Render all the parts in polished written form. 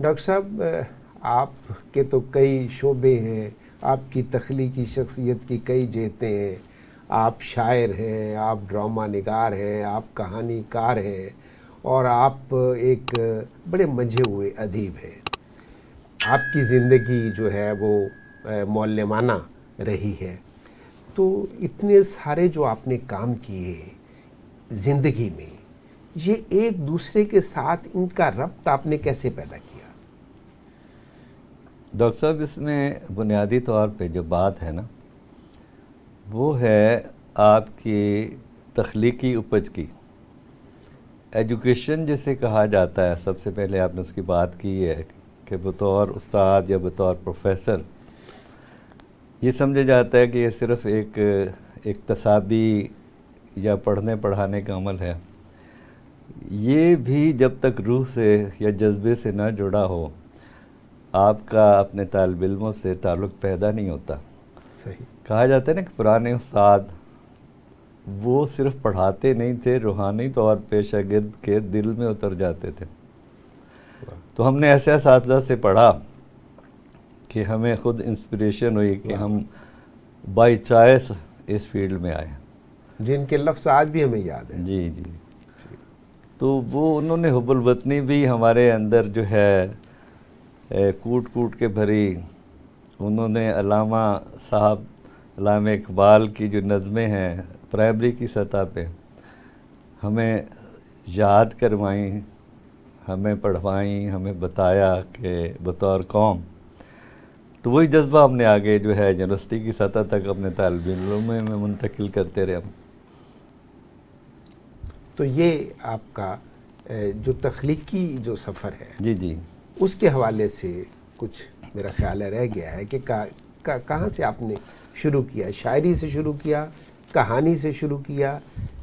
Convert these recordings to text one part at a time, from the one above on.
Doctor صاحب آپ کے تو کئی شعبے ہیں، آپ کی تخلیقی شخصیت کی کئی جہتیں ہیں، آپ شاعر ہیں، آپ ڈرامہ نگار ہیں، آپ کہانی کار ہیں، اور آپ ایک بڑے منجھے ہوئے ادیب ہیں۔ آپ کی زندگی جو ہے وہ معلمانہ رہی ہے، تو اتنے سارے جو آپ نے کام کیے زندگی میں، یہ ایک دوسرے کے ساتھ ان کا ربط آپ نے کیسے پیدا کیا؟ ڈاکٹر صاحب اس میں بنیادی طور پہ جو بات ہے نا، وہ ہے آپ کی تخلیقی اپج کی۔ ایجوکیشن جسے کہا جاتا ہے، سب سے پہلے آپ نے اس کی بات کی ہے کہ بطور استاد یا بطور پروفیسر یہ سمجھا جاتا ہے کہ یہ صرف ایک اکتسابی یا پڑھنے پڑھانے کا عمل ہے۔ یہ بھی جب تک روح سے یا جذبے سے نہ جڑا ہو، آپ کا اپنے طالب علموں سے تعلق پیدا نہیں ہوتا۔ صحیح کہا جاتا ہے نا کہ پرانے استاد وہ صرف پڑھاتے نہیں تھے، روحانی طور پہ شاگرد کے دل میں اتر جاتے تھے۔ تو ہم نے ایسے اساتذہ سے پڑھا کہ ہمیں خود انسپریشن ہوئی کہ ہم بائی چوائس اس فیلڈ میں آئے، جن کے لفظ آج بھی ہمیں یاد ہیں۔ جی جی۔ تو وہ انہوں نے حب الوطنی بھی ہمارے اندر جو ہے کوٹ کوٹ کے بھری۔ انہوں نے علامہ صاحب، علامہ اقبال کی جو نظمیں ہیں پرائمری کی سطح پہ ہمیں یاد کروائیں، ہمیں پڑھوائیں، ہمیں بتایا کہ بطور قوم۔ تو وہی جذبہ ہم نے آگے جو ہے یونیورسٹی کی سطح تک اپنے طالب علموں میں منتقل کرتے رہے ہم۔ تو یہ آپ کا جو تخلیقی جو سفر ہے، جی جی، اس کے حوالے سے کچھ میرا خیال ہے رہ گیا ہے کہ کہاں سے آپ نے شروع کیا؟ شاعری سے شروع کیا، کہانی سے شروع کیا،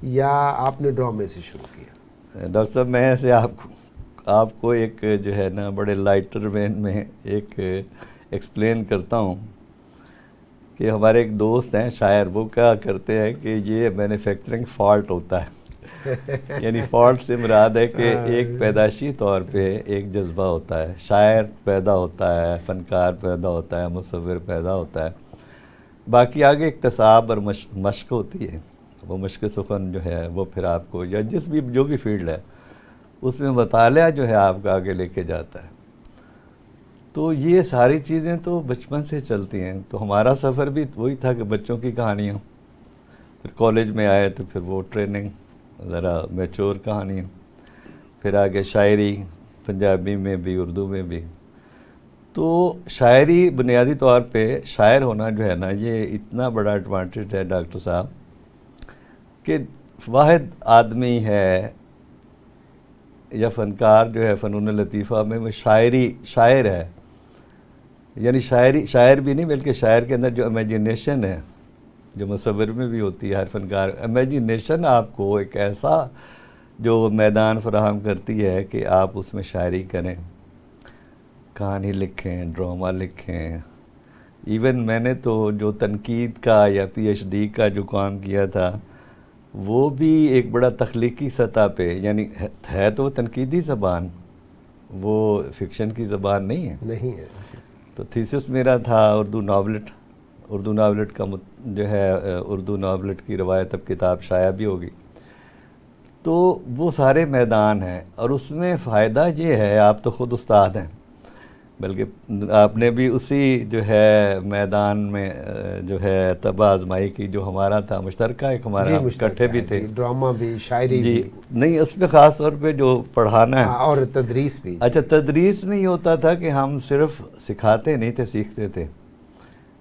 یا آپ نے ڈرامے سے شروع کیا؟ ڈاکٹر صاحب میں ایسے آپ کو ایک جو ہے نا بڑے لائٹر وین میں ایک ایکسپلین کرتا ہوں کہ ہمارے ایک دوست ہیں شاعر، وہ کیا کرتے ہیں کہ یہ مینوفیکچرنگ فالٹ ہوتا ہے یعنی فالٹ سے مراد ہے کہ ایک پیدائشی طور پہ ایک جذبہ ہوتا ہے، شاعر پیدا ہوتا ہے، فنکار پیدا ہوتا ہے، مصور پیدا ہوتا ہے، باقی آگے اکتساب اور مشق ہوتی ہے۔ وہ مشق سخن جو ہے وہ پھر آپ کو یا جو بھی فیلڈ ہے اس میں مطالعہ جو ہے آپ کا آگے لے کے جاتا ہے۔ تو یہ ساری چیزیں تو بچپن سے چلتی ہیں۔ تو ہمارا سفر بھی وہی تھا کہ بچوں کی کہانیاں، پھر کالج میں آئے تو پھر وہ ٹریننگ ذرا میچور کہانیاں، پھر آگے شاعری، پنجابی میں بھی اردو میں بھی۔ تو شاعری بنیادی طور پہ شاعر ہونا جو ہے نا یہ اتنا بڑا ایڈوانٹیج ہے ڈاکٹر صاحب کہ واحد آدمی ہے یا فنکار جو ہے فنون لطیفہ میں وہ شاعر ہے، یعنی شاعر بھی نہیں بلکہ شاعر کے اندر جو امیجنیشن ہے، جو مصور میں بھی ہوتی ہے ہر فنکار، امیجنیشن آپ کو ایک ایسا جو میدان فراہم کرتی ہے کہ آپ اس میں شاعری کریں، کہانی لکھیں، ڈرامہ لکھیں۔ ایون میں نے تو جو تنقید کا یا پی ایچ ڈی کا جو کام کیا تھا وہ بھی ایک بڑا تخلیقی سطح پہ، یعنی ہے تو تنقیدی زبان، وہ فکشن کی زبان نہیں ہے۔ نہیں ہے۔ تو تھیسس میرا تھا اردو ناولٹ کا جو ہے اردو ناولٹ کی روایت اب کتاب شائع بھی ہوگی۔ تو وہ سارے میدان ہیں، اور اس میں فائدہ یہ ہے، آپ تو خود استاد ہیں، بلکہ آپ نے بھی اسی جو ہے میدان میں جو ہے تب آزمائی کی جو ہمارا تھا مشترکہ، ایک ہمارا اکٹھے بھی تھے، ڈرامہ بھی، شاعری جی بھی۔ نہیں اس میں خاص طور پہ جو پڑھانا ہے اور تدریس بھی۔ اچھا، تدریس میں یہ ہوتا تھا کہ ہم صرف سکھاتے نہیں تھے، سیکھتے تھے۔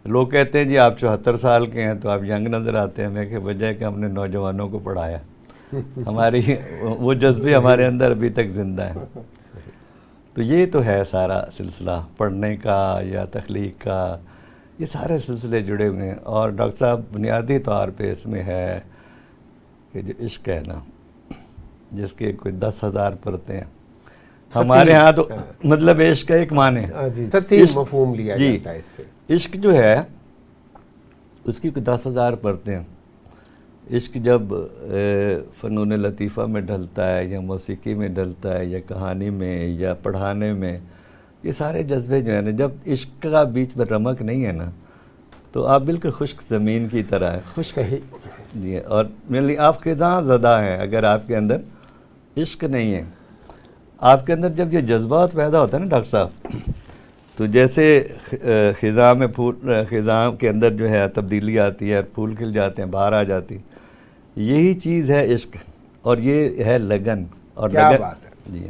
لوگ کہتے ہیں جی آپ 74 سال کے ہیں تو آپ ینگ نظر آتے ہیں، میں کہ وجہ ہے کہ ہم نے نوجوانوں کو پڑھایا، ہماری وہ جذبے ہمارے اندر ابھی تک زندہ ہیں۔ تو یہ تو ہے سارا سلسلہ پڑھنے کا یا تخلیق کا، یہ سارے سلسلے جڑے ہوئے ہیں۔ اور ڈاکٹر صاحب بنیادی طور پہ اس میں ہے کہ جو عشق ہے نا، جس کے کوئی 10,000 پرتیں ہیں، ہمارے ہاں تو مطلب عشق کا ایک معنی ہے، سطحی مفہوم لیا جاتا ہے اس سے۔ عشق جو ہے اس کی کوئی 10,000 پرتیں ہیں۔ عشق جب فنون لطیفہ میں ڈھلتا ہے یا موسیقی میں ڈھلتا ہے یا کہانی میں یا پڑھانے میں، یہ سارے جذبے جو ہیں نا، جب عشق کا بیچ میں رمق نہیں ہے نا تو آپ بالکل خشک زمین کی طرح ہے، خشک. صحیح جی. اور میرے لیے آپ خزاں زدہ ہیں اگر آپ کے اندر عشق نہیں ہے. آپ کے اندر جب یہ جذبات پیدا ہوتا ہے نا ڈاکٹر صاحب، تو جیسے خزاں میں خزاں کے اندر جو ہے تبدیلی آتی ہے، پھول کھل جاتے ہیں، باہر آ جاتی، یہی چیز ہے عشق. اور یہ ہے لگن. اور کیا لگن بات ہے جی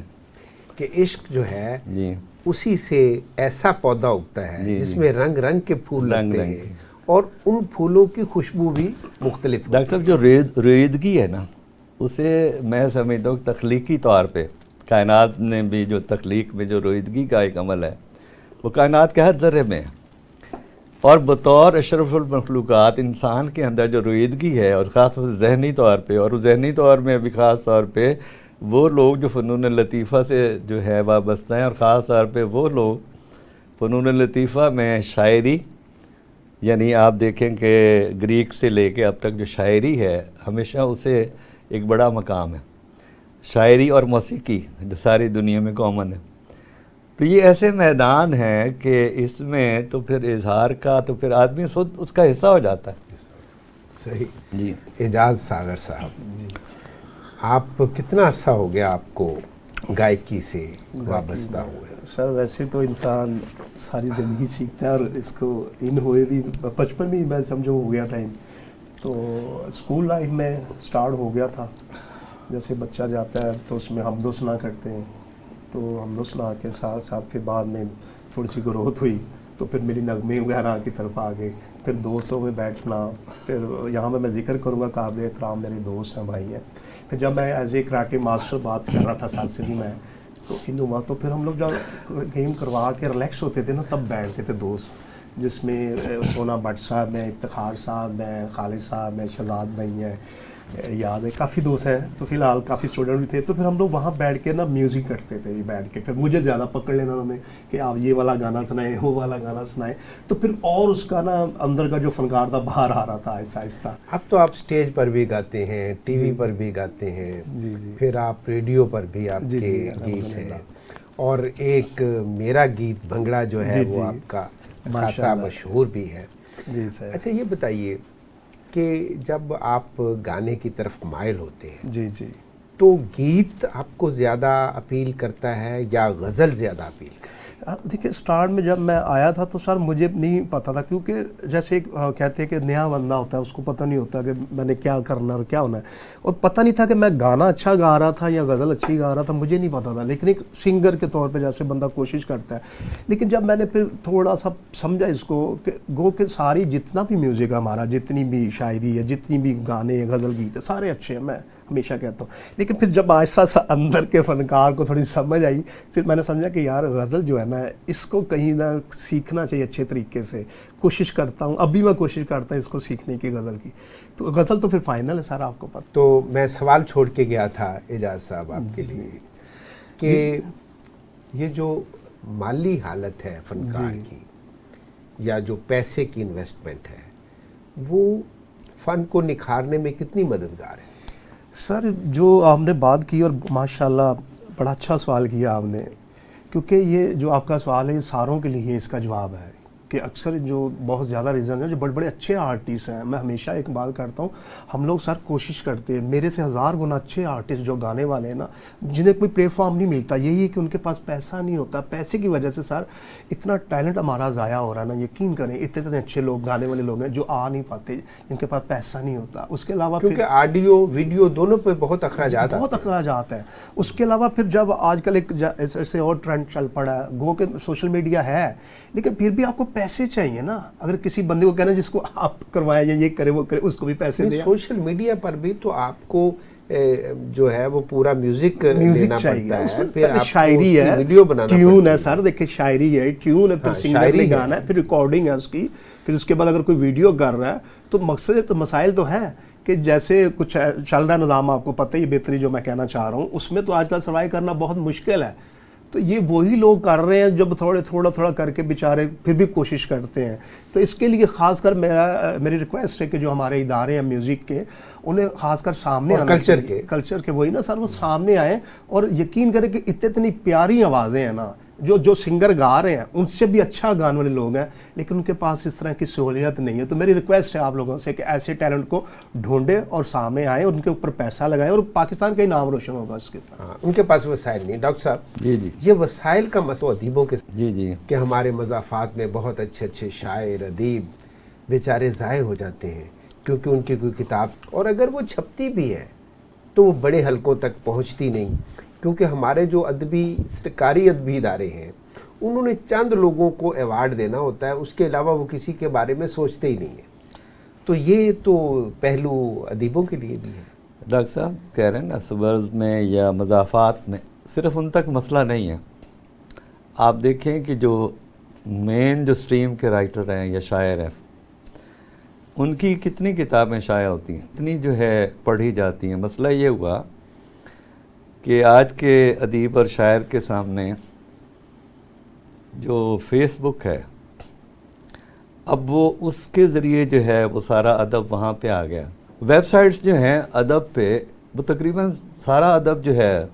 کہ عشق جو ہے جی اسی سے ایسا پودا اگتا ہے جی جس جی. میں رنگ رنگ کے پھول رنگ لگتے رنگ ہیں کے. اور ان پھولوں کی خوشبو بھی مختلف ہوتی ڈاکٹر صاحب جو رویدگی ہے نا، اسے میں سمجھتا ہوں تخلیقی طور پہ کائنات نے بھی جو تخلیق میں جو رویدگی کا ایک عمل ہے وہ کائنات کے ہر ذرے میں ہے. اور بطور اشرف المخلوقات انسان کے اندر جو رویدگی ہے، اور خاص طور سے ذہنی طور پہ، اور ذہنی طور میں بھی خاص طور پہ وہ لوگ جو فنون لطیفہ سے جو ہے وابستہ ہیں، اور خاص طور پہ وہ لوگ فنون لطیفہ میں شاعری، یعنی آپ دیکھیں کہ گریک سے لے کے اب تک جو شاعری ہے ہمیشہ اسے ایک بڑا مقام ہے. شاعری اور موسیقی جو ساری دنیا میں کامن ہے. تو یہ ایسے میدان ہیں کہ اس میں تو پھر اظہار کا تو پھر آدمی خود اس کا حصہ ہو جاتا ہے. صحیح. جی. اعجاز ساگر صاحب، آپ کتنا عرصہ ہو گیا آپ کو گائکی سے وابستہ ہوئے؟ سر ویسے تو انسان ساری زندگی سیکھتا ہے، اور اس کو ان ہوئے بھی بچپن میں میں سمجھو ہو گیا ٹائم. تو اسکول لائف میں سٹارٹ ہو گیا تھا. جیسے بچہ جاتا ہے تو اس میں حمد و ثنا کرتے ہیں، تو حمد و ثنا کے ساتھ ساتھ پھر بعد میں تھوڑی سی گروتھ ہوئی تو پھر میری نغمے وغیرہ کی طرف آ گئے. پھر دوستوں میں بیٹھنا، پھر یہاں پہ میں ذکر کروں گا قابل احترام میرے دوست ہیں، بھائی ہیں. پھر جب میں ایز اے کراٹے ماسٹر بات کر رہا تھا ساتھ میں، تو ان ہوا تو پھر ہم لوگ جب گیم کروا کے ریلیکس ہوتے تھے نا تب بیٹھتے تھے دوست، جس میں سونا بٹ صاحب ہیں، افتخار صاحب ہیں، خالد صاحب ہیں، شہزاد بھائی ہیں، یاد ہے کافی دوست ہیں. تو فی الحال کافی اسٹوڈنٹ بھی تھے. تو پھر ہم لوگ وہاں بیٹھ کے نا میوزک کرتے تھے بیٹھ کے. پھر مجھے زیادہ پکڑ لینا انہوں نے کہ آپ یہ والا گانا سنائیں، وہ والا گانا سنائیں. تو پھر اور اس کا نا اندر کا جو فنکار تھا باہر آ رہا تھا آہستہ آہستہ. اب تو آپ سٹیج پر بھی گاتے ہیں، ٹی وی پر بھی گاتے ہیں، جی جی. پھر آپ ریڈیو پر بھی آپ کے گیت ہیں، اور ایک میرا گیت بھنگڑا جو ہے وہ آپ کا خاصا مشہور بھی ہے. جی سر. اچھا یہ بتائیے کہ جب آپ گانے کی طرف مائل ہوتے ہیں جی جی تو گیت آپ کو زیادہ اپیل کرتا ہے یا غزل زیادہ اپیل کرتا ہے؟ دیکھیے اسٹارٹ میں جب میں آیا تھا تو سر مجھے نہیں پتا تھا، کیونکہ جیسے ایک کہتے ہیں کہ نیا بندہ ہوتا ہے اس کو پتہ نہیں ہوتا کہ میں نے کیا کرنا اور کیا ہونا ہے، اور پتہ نہیں تھا کہ میں گانا اچھا گا رہا تھا یا غزل اچھی گا رہا تھا، مجھے نہیں پتا تھا. لیکن ایک سنگر کے طور پہ جیسے بندہ کوشش کرتا ہے. لیکن جب میں نے پھر تھوڑا سا سمجھا اس کو کہ گو کہ ساری جتنا بھی میوزک ہے ہمارا، جتنی بھی شاعری ہے، جتنی بھی گانے ہیں، غزل گیت ہے، سارے اچھے ہیں، میں ہمیشہ کہتا ہوں. لیکن پھر جب آہستہ آہستہ اندر کے فنکار کو تھوڑی سمجھ آئی، پھر میں نے سمجھا کہ یار غزل جو ہے نا اس کو کہیں نہ سیکھنا چاہیے اچھے طریقے سے. کوشش کرتا ہوں، ابھی میں کوشش کرتا ہوں اس کو سیکھنے کی غزل کی. تو غزل تو پھر فائنل ہے سر، آپ کو پتہ. تو میں سوال چھوڑ کے گیا تھا اعجاز صاحب آپ کے لیے کہ یہ جو مالی حالت ہے فنکار کی یا جو پیسے کی انویسٹمنٹ ہے وہ فن کو نکھارنے میں کتنی مددگار ہے؟ سر جو آپ نے بات کی، اور ماشاءاللہ بڑا اچھا سوال کیا آپ نے، کیونکہ یہ جو آپ کا سوال ہے یہ ساروں کے لیے اس کا جواب ہے کہ اکثر جو بہت زیادہ ریزن ہیں جو بڑے بڑے اچھے آرٹسٹ ہیں، میں ہمیشہ ایک بات کرتا ہوں، ہم لوگ سر کوشش کرتے ہیں، میرے سے 1000 گنا اچھے آرٹسٹ جو گانے والے ہیں نا، جنہیں کوئی پلیٹ فارم نہیں ملتا، یہی ہے کہ ان کے پاس پیسہ نہیں ہوتا. پیسے کی وجہ سے سر اتنا ٹیلنٹ ہمارا ضائع ہو رہا ہے نا. یقین کریں اتنے اچھے لوگ گانے والے لوگ ہیں جو آ نہیں پاتے، جن کے پاس پیسہ نہیں ہوتا. اس کے علاوہ کیونکہ آڈیو ویڈیو دونوں پہ بہت اخراجات ہیں. اس کے علاوہ پھر جب آج کل ایک ایسے اور ٹرینڈ چل پڑا ہے، گو کہ سوشل میڈیا ہے، لیکن پھر بھی آپ کو پیسے چاہیے نا. اگر کسی بندے کو کہنا جس کو آپ کروائیں یا یہ کرے وہ کرے، اس کو بھی پیسے دیں. سوشل میڈیا پر بھی تو آپ کو جو ہے وہ پورا میوزک چاہیے، پھر شاعری ہے، ویڈیو بنانا، ٹیون ہے سر. دیکھیں شاعری ہے، ٹیون ہے، پھر سنگر نے گانا ہے، پھر ریکارڈنگ ہے اس کی، پھر اس کے بعد اگر کوئی ویڈیو کر رہا ہے تو مقصد تو مسائل تو ہے کہ جیسے کچھ چل رہا ہے نظام، آپ کو پتہ ہی بہتری جو میں کہنا چاہ رہا ہوں، اس میں تو آج کل سروائیو کرنا بہت مشکل ہے. تو یہ وہی لوگ کر رہے ہیں جب تھوڑا کر کے بیچارے پھر بھی کوشش کرتے ہیں. تو اس کے لیے خاص کر میری ریکویسٹ ہے کہ جو ہمارے ادارے ہیں میوزک کے، انہیں خاص کر سامنے آنا چاہیے، کلچر کے وہی نا سر، وہ سامنے آئیں اور یقین کریں کہ اتنی پیاری آوازیں ہیں نا جو سنگر گا رہے ہیں ان سے بھی اچھا گانے والے لوگ ہیں, لیکن ان کے پاس اس طرح کی سہولیت نہیں ہے. تو میری ریکویسٹ ہے آپ لوگوں سے کہ ایسے ٹیلنٹ کو ڈھونڈیں اور سامنے آئیں, ان کے اوپر پیسہ لگائیں اور پاکستان کا ہی نام روشن ہوگا اس کے اوپر. ہاں, ان کے پاس وسائل نہیں. ڈاکٹر صاحب جی جی یہ وسائل کا مسئلہ ادیبوں کے جی جی کہ ہمارے مضافات میں بہت اچھے اچھے شاعر ادیب بیچارے ضائع ہو جاتے ہیں کیونکہ ان کی کوئی کتاب, اور اگر وہ چھپتی بھی ہے تو وہ بڑے حلقوں تک پہنچتی نہیں, کیونکہ ہمارے جو ادبی سرکاری ادبی ادارے ہیں انہوں نے چند لوگوں کو ایوارڈ دینا ہوتا ہے, اس کے علاوہ وہ کسی کے بارے میں سوچتے ہی نہیں ہیں. تو یہ تو پہلو ادیبوں کے لیے بھی ہے. ڈاکٹر صاحب کہہ رہے ہیں نا سبرز میں یا مضافات میں صرف ان تک مسئلہ نہیں ہے. آپ دیکھیں کہ جو مین جو سٹریم کے رائٹر ہیں یا شاعر ہیں ان کی کتنی کتابیں شائع ہوتی ہیں, اتنی جو ہے پڑھی جاتی ہیں. مسئلہ یہ ہوا کہ آج کے ادیب اور شاعر کے سامنے جو فیس بک ہے اب وہ اس کے ذریعے جو ہے وہ سارا ادب وہاں پہ آ گیا. ویب سائٹس جو ہیں ادب پہ وہ تقریباً سارا ادب جو ہے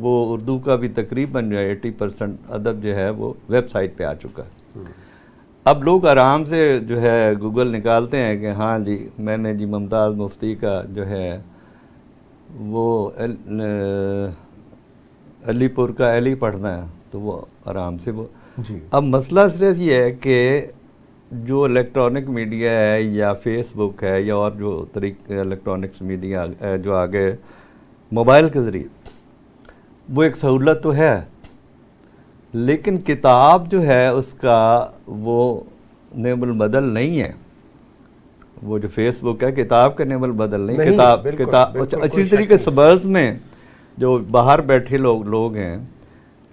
وہ اردو کا بھی تقریباً جو ہے 80% ادب جو ہے وہ ویب سائٹ پہ آ چکا ہے. اب لوگ آرام سے جو ہے گوگل نکالتے ہیں کہ ہاں جی میں نے جی ممتاز مفتی کا جو ہے وہ علی پور کا علی پڑھنا ہے تو وہ آرام سے وہ جی. اب مسئلہ صرف یہ ہے کہ جو الیکٹرانک میڈیا ہے یا فیس بک ہے یا اور جو الیکٹرانکس میڈیا جو آگے موبائل کے ذریعے وہ ایک سہولت تو ہے, لیکن کتاب جو ہے اس کا وہ نعم البدل نہیں ہے. وہ جو فیس بک ہے کتاب کا نعم البدل نہیں. کتاب اچھی طریقے سبرز میں جو باہر بیٹھے لوگ ہیں,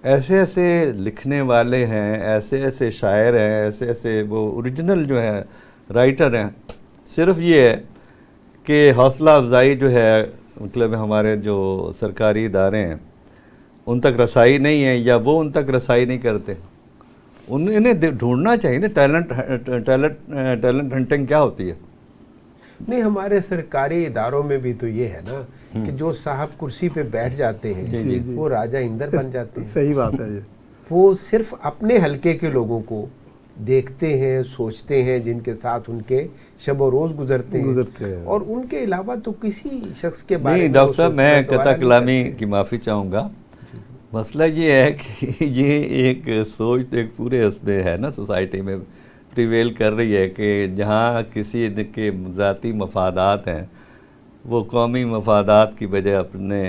ایسے ایسے لکھنے والے ہیں, ایسے ایسے شاعر ہیں, ایسے ایسے وہ اوریجنل جو ہے رائٹر ہیں. صرف یہ ہے کہ حوصلہ افزائی جو ہے مطلب ہمارے جو سرکاری ادارے ہیں ان تک رسائی نہیں ہے یا وہ ان تک رسائی نہیں کرتے. انہیں ڈھونڈنا چاہیے نا. ٹیلنٹ ہنٹنگ کیا ہوتی ہے؟ نہیں, ہمارے سرکاری اداروں میں بھی تو یہ ہے نا کہ جو صاحب کرسی پہ بیٹھ جاتے ہیں وہ راجہ اندر بن جاتے ہیں. صحیح بات ہے. وہ صرف اپنے حلقے کے لوگوں کو دیکھتے ہیں, سوچتے ہیں, جن کے ساتھ ان کے شب و روز گزرتے ہیں, اور ان کے علاوہ تو کسی شخص کے بارے میں نہیں. ڈاکٹر صاحب میں قطع کلامی کی معافی چاہوں گا. مسئلہ یہ ہے کہ یہ ایک سوچ ایک پورے اس میں ہے نا سوسائٹی میں پریویل کر رہی ہے کہ جہاں کسی کے ذاتی مفادات ہیں وہ قومی مفادات کی بجائے اپنے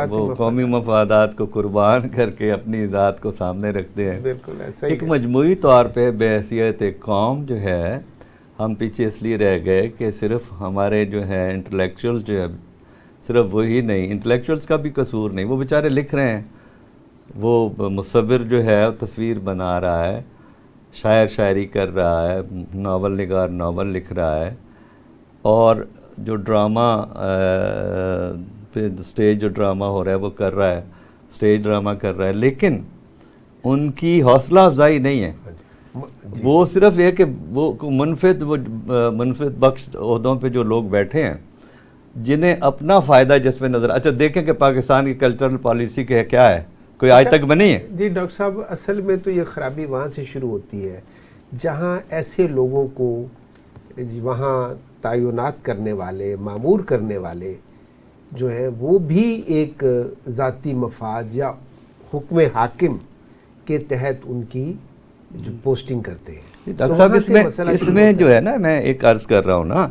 وہ قومی مفادات کو قربان کر کے اپنی ذات کو سامنے رکھتے ہیں. بالکل ایک مجموعی طور پہ بحیثیت ایک قوم جو ہے ہم پیچھے اس لیے رہ گئے کہ صرف ہمارے جو ہے انٹلیکچوئل جو ہے صرف وہی نہیں, انٹلیکچوئلس کا بھی قصور نہیں, وہ بیچارے لکھ رہے ہیں, وہ مصور جو ہے تصویر بنا رہا ہے, شاعر شاعری کر رہا ہے, ناول نگار ناول لکھ رہا ہے, اور جو ڈرامہ پہ اسٹیج جو ڈرامہ ہو رہا ہے وہ کر رہا ہے, اسٹیج ڈرامہ کر رہا ہے, لیکن ان کی حوصلہ افزائی نہیں ہے. وہ صرف یہ کہ وہ منفعت بخش عہدوں پہ جو لوگ بیٹھے ہیں جنہیں اپنا فائدہ جس میں نظر. اچھا دیکھیں کہ پاکستان کی کلچرل پالیسی کیا ہے, کوئی آج تک بنی ہے؟ جی ڈاکٹر صاحب, اصل میں تو یہ خرابی وہاں سے شروع ہوتی ہے جہاں ایسے لوگوں کو وہاں تعینات کرنے والے, مامور کرنے والے جو ہیں وہ بھی ایک ذاتی مفاد یا حکم حاکم کے تحت ان کی جو پوسٹنگ کرتے ہیں. ڈاکٹر صاحب اس میں جو ہے نا میں ایک عرض کر رہا ہوں نا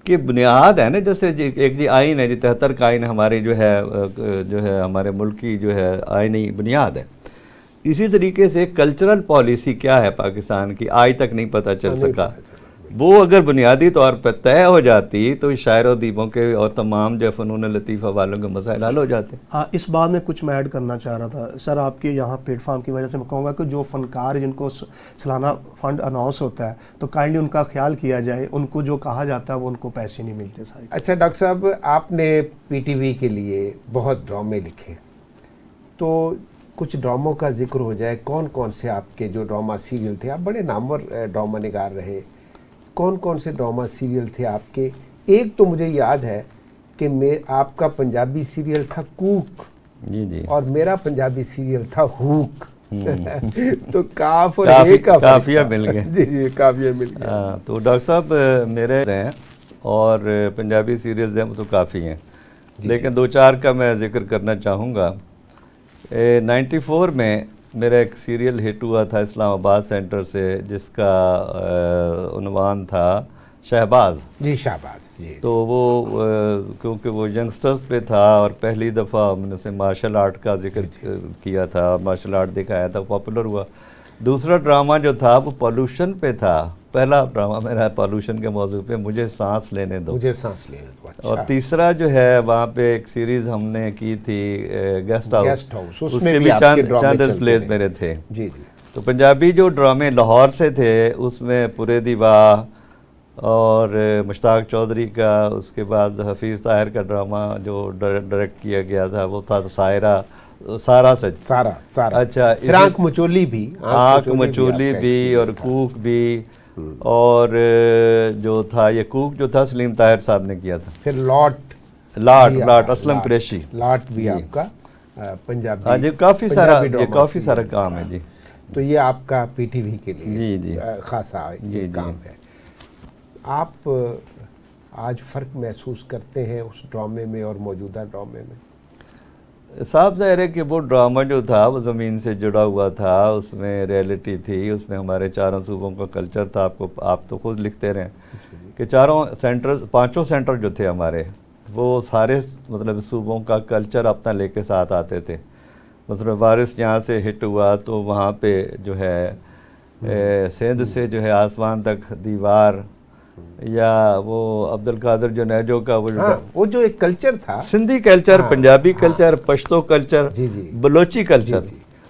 کہ بنیاد ہے نا, جیسے ایک آئین ہے 73 کا آئین ہمارے جو ہے ہمارے ملک کی جو ہے آئینی بنیاد ہے. اسی طریقے سے کلچرل پالیسی کیا ہے پاکستان کی آج تک نہیں پتہ چل سکا. وہ اگر بنیادی طور پہ طے ہو جاتی تو شاعر و ادیبوں کے اور تمام جو فنون لطیفہ والوں کے مسائل حل ہو جاتے. ہاں, اس بات میں کچھ میں ایڈ کرنا چاہ رہا تھا سر. آپ کے یہاں پلیٹ فارم کی وجہ سے میں کہوں گا کہ جو فنکار جن کو سالانہ فنڈ اناؤنس ہوتا ہے تو کائنڈلی ان کا خیال کیا جائے, ان کو جو کہا جاتا ہے وہ ان کو پیسے نہیں ملتے سارے. اچھا ڈاکٹر صاحب, آپ نے پی ٹی وی کے لیے بہت ڈرامے لکھے, تو کچھ ڈراموں کا ذکر ہو جائے. کون کون سے آپ کے جو ڈرامہ سیریل تھے, آپ بڑے نامور ڈرامہ نگار رہے, کون کون سے ڈرامہ سیریل تھے آپ کے؟ ایک تو مجھے یاد ہے کہ آپ کا پنجابی سیریل تھا کوک, جی جی, اور میرا پنجابی سیریل تھا ہوک. تو کاف اور کافی- ہے کا فرق کافیہ تھا۔ مل گئے۔ جی جی کافیہ مل گیا۔ ہاں، تو ڈاکٹر صاحب میرے ہیں اور پنجابی سیریلز ہیں وہ تو کافی ہیں، لیکن دو چار کا میں ذکر کرنا چاہوں گا۔ 94 میں میرا ایک سیریل ہٹ ہوا تھا اسلام آباد سینٹر سے، جس کا عنوان تھا شہباز۔ جی شہباز جی۔ تو وہ کیونکہ وہ ینگسٹرز پہ تھا اور پہلی دفعہ میں نے اس میں مارشل آرٹ کا ذکر کیا تھا، مارشل آرٹ دکھایا تھا، پاپولر ہوا۔ دوسرا ڈرامہ جو تھا وہ پالوشن پہ تھا، پہلا ڈرامہ میرا پالوشن کے موضوع پہ، مجھے سانس لینے دو۔ مجھے سانس لینے دو، اچھا۔ اور تیسرا جو ہے وہاں پہ ایک سیریز ہم نے کی تھی گیسٹ ہاؤس، اس کے بھی چند پلیز میرے تھے۔ جی جی۔ تو پنجابی جو ڈرامے لاہور سے تھے اس میں پورے دیوا اور مشتاق چودھری کا، اس کے بعد حفیظ طاہر کا ڈرامہ جو ڈائریکٹ کیا گیا تھا وہ تھا سارا سچ، سارا اچھا، پھر آنکھ مچولی بھی، آنکھ مچولی بھی، اور کوک بھی، اور جو تھا یہ کوک جو تھا سلیم طاہر صاحب نے کیا تھا۔ پھر لاٹ اسلم قریشی، لاٹ بھی آپ کا پنجابی۔ ہاں جی، کافی سارا کام ہے جی۔ تو یہ آپ کا پی ٹی وی کے لیے جی جی خاصا یہ کام ہے۔ آپ آج فرق محسوس کرتے ہیں اس ڈرامے میں اور موجودہ ڈرامے میں؟ صاحب ظاہر ہے کہ وہ ڈرامہ جو تھا وہ زمین سے جڑا ہوا تھا، اس میں ریئلٹی تھی، اس میں ہمارے چاروں صوبوں کا کلچر تھا۔ آپ تو خود لکھتے رہے کہ پانچوں سینٹر جو تھے ہمارے، وہ سارے مطلب صوبوں کا کلچر اپنا لے کے ساتھ آتے تھے۔ مثلا وارث جہاں سے ہٹ ہوا تو وہاں پہ جو ہے سندھ سے جو ہے آسمان تک دیوار، یا وہ عبد القادر جنیجو کا وہ جو ایک کلچر تھا، Sindhi culture, Punjabi culture, Pashto culture, Balochi culture,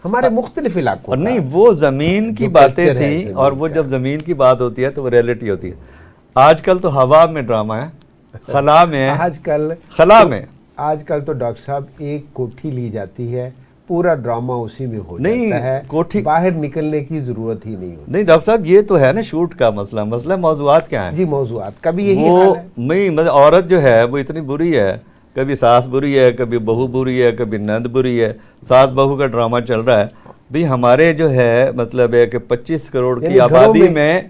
ہمارے مختلف علاقوں اور نہیں وہ زمین کی باتیں تھیں، اور وہ جب زمین کی بات ہوتی ہے تو وہ ریئلٹی ہوتی ہے۔ آج کل تو ہوا میں ڈرامہ ہے، خلا میں، خلا میں آج کل تو ڈاکٹر صاحب ایک کوٹھی لی جاتی ہے، پورا ڈرامہ اسی میں ہو جاتا ہے، باہر نکلنے کی ضرورت ہی نہیں ہوتی۔ نہیں ڈاکٹر صاحب، یہ تو ہے نا شوٹ کا مسئلہ موضوعات کیا ہیں؟ جی موضوعات کبھی یہی حال ہے۔ نہیں مطلب عورت جو ہے وہ اتنی بری ہے، کبھی ساس بری ہے، کبھی بہو بری ہے، کبھی نند بری ہے، ساس بہو کا ڈرامہ چل رہا ہے۔ بھی ہمارے جو ہے مطلب ہے کہ 25 کروڑ کی آبادی میں،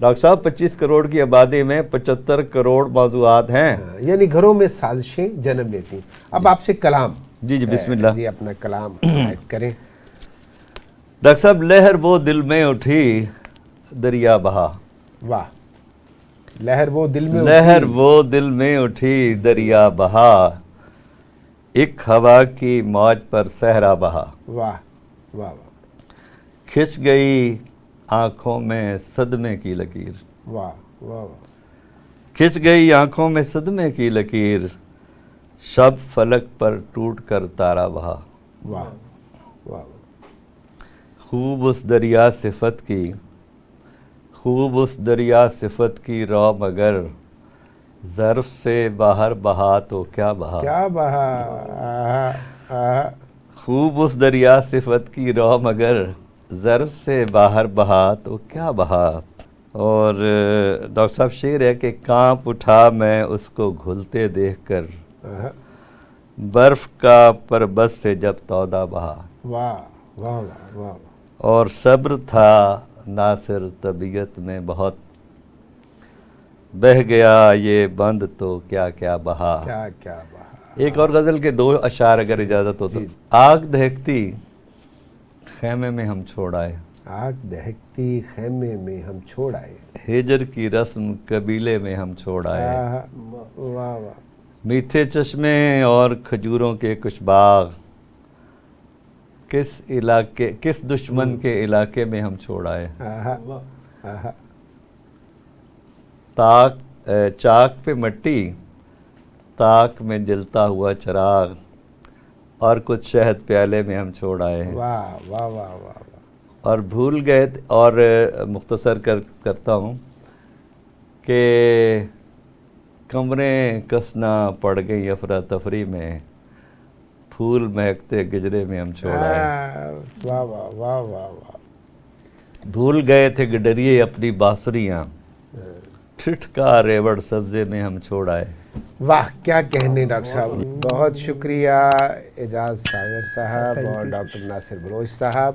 ڈاکٹر صاحب 25 کروڑ کی آبادی میں 75 کروڑ موضوعات ہیں، یعنی گھروں میں سازشیں جنم لیتی ہیں۔ اب آپ سے کلام، جی جی بسم اللہ جی اپنا کلام عنایت کریں۔ ڈاکٹر صاحب، لہر وہ دل میں اٹھی دریا بہا، واہ، لہر وہ دل میں لہر وہ دل میں اٹھی دریا بہا، ایک ہوا کی موج پر صحرا بہا، واہ واہ واہ، کھنچ گئی آنکھوں میں صدمے کی لکیر، واہ واہ واہ، کھنچ گئی آنکھوں میں صدمے کی لکیر، شب فلک پر ٹوٹ کر تارا بہا، واہ واہ، خوب اس دریا صفت کی، خوب اس دریا صفت کی رو مگر، ظرف سے باہر بہا تو کیا بہا، کیا بہا، خوب اس دریا صفت کی رو مگر، ظرف سے باہر بہا تو کیا بہا۔ اور ڈاکٹر صاحب شعر ہے کہ کانپ اٹھا میں اس کو گھلتے دیکھ کر، برف کا پربت سے جب تودا بہا، واہ واہ واہ واہ، اور صبر تھا ناصر طبیعت میں بہت، بہہ گیا یہ بند تو کیا کیا بہا۔ کیا کیا بہا۔ ایک اور غزل کے 2 اشعار اگر اجازت ہو تو، آگ دہکتی خیمے میں ہم چھوڑ آئے، آگ دہکتی خیمے میں ہم چھوڑ آئے، ہجر کی رسم قبیلے میں ہم چھوڑ آئے، واہ واہ، میٹھے چشمے اور کھجوروں کے کچھ باغ، کس دشمن کے علاقے میں ہم چھوڑ آئے، چاک پہ مٹی، تاک میں جلتا ہوا چراغ، اور کچھ شہد پیالے میں ہم چھوڑ آئے ہیں، واہ واہ واہ واہ، اور بھول گئے اور مختصر کرتا ہوں کہ کمریں کسنا پڑ گئی افراتفری میں، پھول مہکتے گجرے میں ہم چھوڑ آئے، واہ واہ واہ واہ واہ، بھول گئے تھے گڈریے اپنی بانسریاں، ٹھٹکا ریوڑ سبزے میں ہم چھوڑ آئے۔ واہ کیا کہنے ڈاکٹر صاحب، بہت شکریہ اعجاز ساغر صاحب اور ڈاکٹر ناصر بلوچ صاحب۔